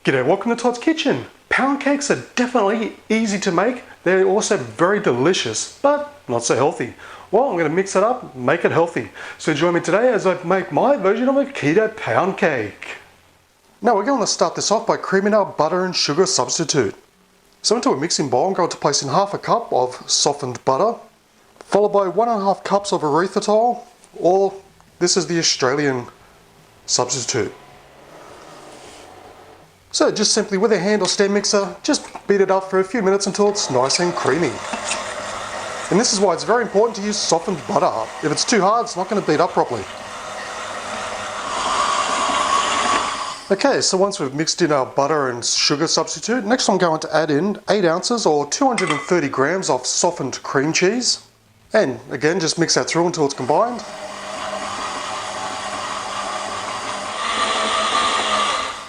G'day, welcome to Todd's Kitchen. Pound cakes are definitely easy to make. They're also very delicious, but not so healthy. Well, I'm going to mix it up, make it healthy. So join me today as I make my version of a keto pound cake. Now we're going to start this off by creaming our butter and sugar substitute. So into a mixing bowl, I'm going to place in half a cup of softened butter, followed by 1.5 cups of erythritol, or this is the Australian substitute. So just simply with a hand or stand mixer, just beat it up for a few minutes until it's nice and creamy. And this is why it's very important to use softened butter. If it's too hard, it's not going to beat up properly. Okay, so once we've mixed in our butter and sugar substitute, next I'm going to add in 8 ounces or 230 grams of softened cream cheese. And again, just mix that through until it's combined.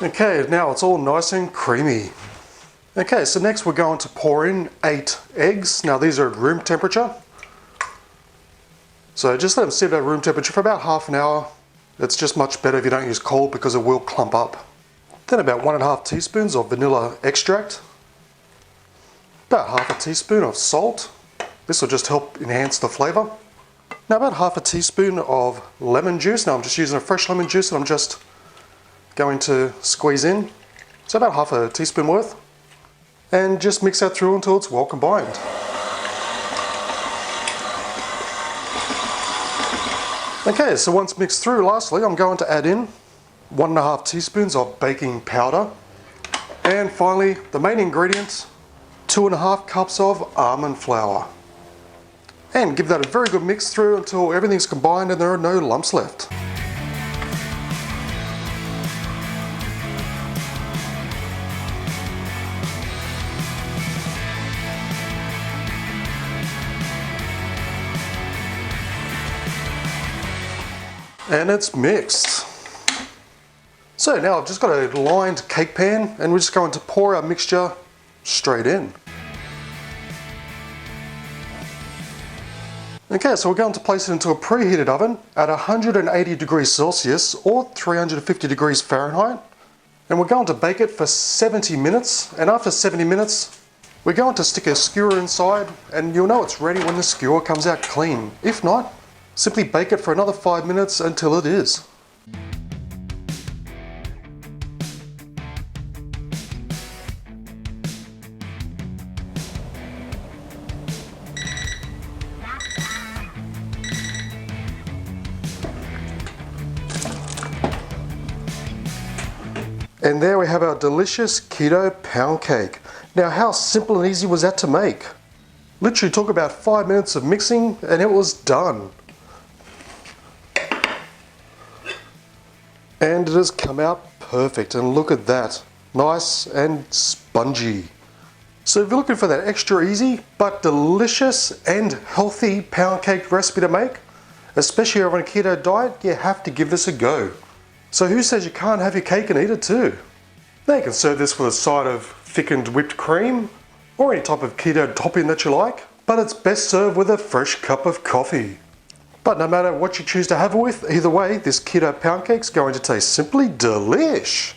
Okay, now it's all nice and creamy. Okay, so next we're going to pour in 8 eggs. Now these are at room temperature. So just let them sit at room temperature for about half an hour. It's just much better if you don't use cold because it will clump up. Then about 1.5 teaspoons of vanilla extract. About half a teaspoon of salt. This will just help enhance the flavour. Now about half a teaspoon of lemon juice. Now I'm just using a fresh lemon juice and I'm just going to squeeze in. So about half a teaspoon worth. And just mix that through until it's well combined. Okay, so once mixed through, lastly I'm going to add in 1.5 teaspoons of baking powder. And finally, the main ingredient, 2.5 cups of almond flour. And give that a very good mix through until everything's combined and there are no lumps left. And it's mixed. So now I've just got a lined cake pan and we're just going to pour our mixture straight in. Okay, so we're going to place it into a preheated oven at 180 degrees Celsius or 350 degrees Fahrenheit. And we're going to bake it for 70 minutes. And after 70 minutes, we're going to stick a skewer inside and you'll know it's ready when the skewer comes out clean. If not, simply bake it for another 5 minutes until it is. And there we have our delicious keto pound cake. Now how simple and easy was that to make? Literally took about 5 minutes of mixing and it was done. And it has come out perfect, and look at that, nice and spongy. So if you're looking for that extra easy but delicious and healthy pound cake recipe to make, especially over on a keto diet, you have to give this a go. So who says you can't have your cake and eat it too? Now you can serve this with a side of thickened whipped cream or any type of keto topping that you like, but it's best served with a fresh cup of coffee. But no matter what you choose to have it with, either way, this keto pound cake's going to taste simply delish.